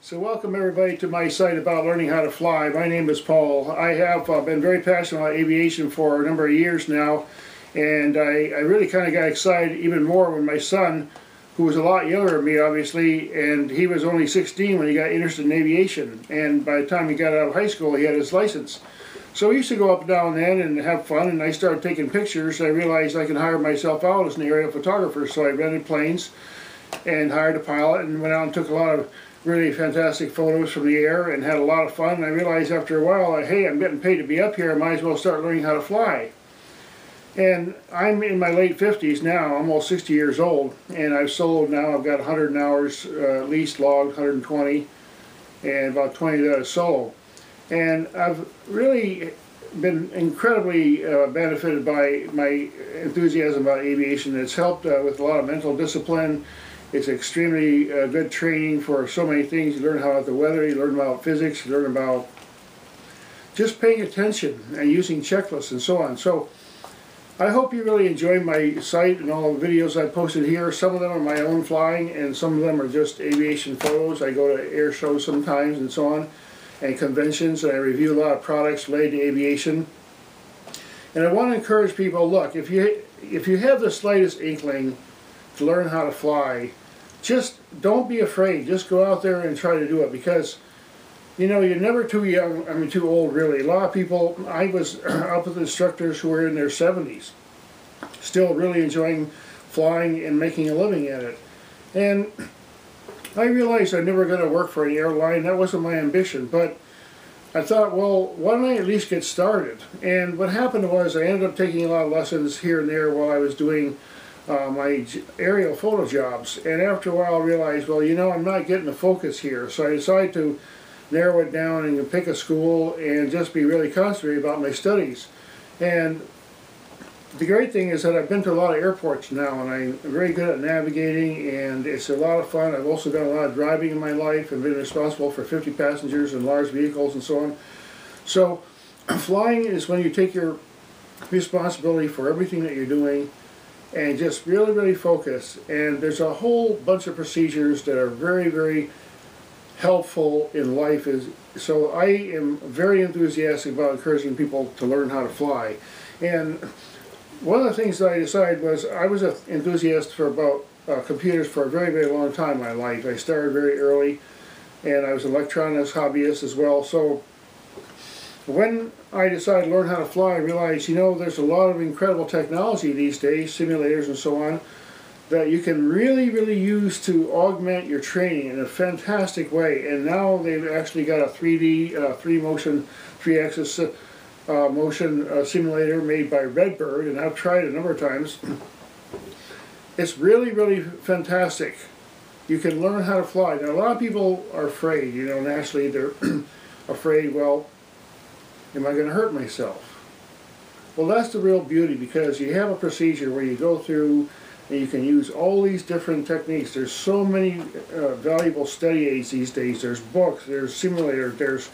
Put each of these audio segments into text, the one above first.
So welcome everybody to my site about learning how to fly. My name is Paul. I have been very passionate about aviation for a number of years now, and I really kind of got excited even more when my son, who was a lot younger than me obviously, and he was only 16 when he got interested in aviation, and by the time he got out of high school he had his license. So we used to go up and down then and have fun, and I started taking pictures. I realized I could hire myself out as an aerial photographer, so I rented planes and hired a pilot and went out and took a lot of really fantastic photos from the air and had a lot of fun. And I realized after a while, hey, I'm getting paid to be up here, I might as well start learning how to fly. And I'm in my late 50s now, almost 60 years old, and I've soloed now. I've got 100 hours at least logged, 120, and about 20 that is solo. And I've really been incredibly benefited by my enthusiasm about aviation. It's helped with a lot of mental discipline. It's extremely good training for so many things. You learn about the weather, you learn about physics, you learn about just paying attention and using checklists and so on. So I hope you really enjoy my site and all the videos I posted here. Some of them are my own flying and some of them are just aviation photos. I go to air shows sometimes and so on, and conventions, and I review a lot of products related to aviation. And I want to encourage people, look, if you have the slightest inkling to learn how to fly, just don't be afraid. Just go out there and try to do it, because you know, you're never too young, I mean too old really. A lot of people, I was up with instructors who were in their 70s, still really enjoying flying and making a living at it. And I realized I never going to work for an airline. That wasn't my ambition, but I thought, well, why don't I at least get started? And what happened was I ended up taking a lot of lessons here and there while I was doing my aerial photo jobs, and after a while I realized, well, you know, I'm not getting the focus here, so I decided to narrow it down and pick a school and just be really concentrated about my studies. And the great thing is that I've been to a lot of airports now, and I'm very good at navigating, and it's a lot of fun. I've also done a lot of driving in my life and been responsible for 50 passengers in large vehicles and so on. So flying is when you take your responsibility for everything that you're doing and just really focus. And there's a whole bunch of procedures that are very helpful in life. So I am very enthusiastic about encouraging people to learn how to fly. And one of the things that I decided was, I was an enthusiast for about computers for a very long time in my life. I started very early, and I was an electronics hobbyist as well. So when I decided to learn how to fly, I realized, you know, there's a lot of incredible technology these days, simulators and so on, that you can really simulate to augment your training in a fantastic way. And now they've actually got a 3D, three-axis motion simulator made by Redbird, and I've tried it a number of times. It's really fantastic. You can learn how to fly. Now, a lot of people are afraid, you know, naturally they're afraid, well, am I going to hurt myself? Well, that's the real beauty, because you have a procedure where you go through and you can use all these different techniques. There's so many valuable study aids these days. There's books, there's simulators, there's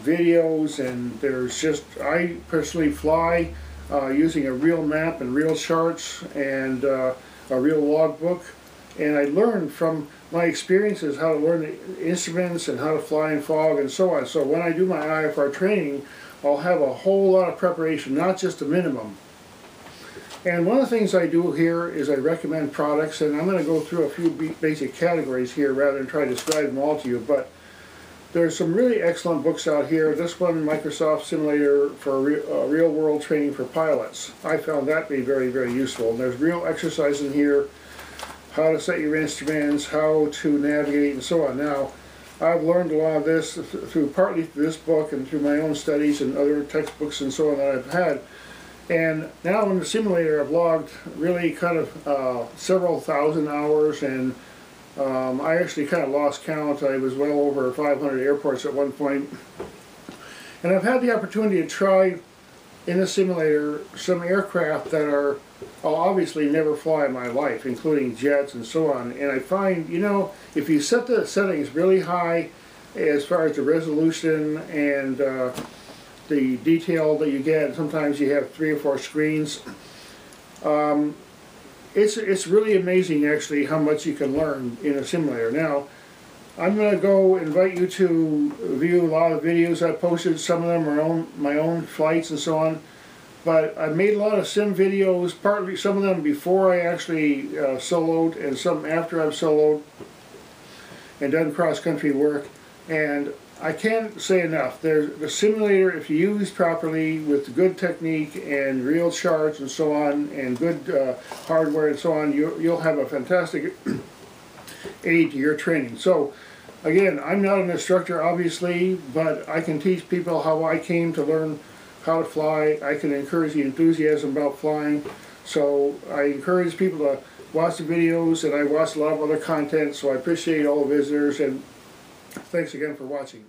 videos, and there's just, I personally fly using a real map and real charts and a real logbook. And I learned from my experiences how to learn the instruments and how to fly in fog and so on. So when I do my IFR training, I'll have a whole lot of preparation, not just a minimum. And one of the things I do here is I recommend products, and I'm going to go through a few basic categories here rather than try to describe them all to you. But there's some really excellent books out here. This one, Microsoft Simulator for Real-World Training for Pilots. I found that to be very useful. And there's real exercise in here, how to set your instruments, how to navigate, and so on. Now, I've learned a lot of this partly through this book and through my own studies and other textbooks and so on that I've had. And now in the simulator I've logged really kind of several thousand hours, and I actually kind of lost count. I was well over 500 airports at one point. And I've had the opportunity to try in the simulator some aircraft that I'll obviously never fly in my life, including jets and so on. And I find, you know, if you set the settings really high as far as the resolution and the detail that you get, sometimes you have 3 or 4 screens, it's really amazing actually how much you can learn in a simulator. Now, I'm going to go invite you to view a lot of videos I posted. Some of them are my own flights and so on. But I made a lot of sim videos, partly some of them before I actually soloed and some after I've soloed and done cross-country work. And I can't say enough. There's the simulator, if you use properly with good technique and real charts and so on, and good hardware and so on, you'll have a fantastic aid to your training. So again, I'm not an instructor obviously, but I can teach people how I came to learn how to fly. I can encourage the enthusiasm about flying. So I encourage people to watch the videos, and I watch a lot of other content, so I appreciate all the visitors, and thanks again for watching.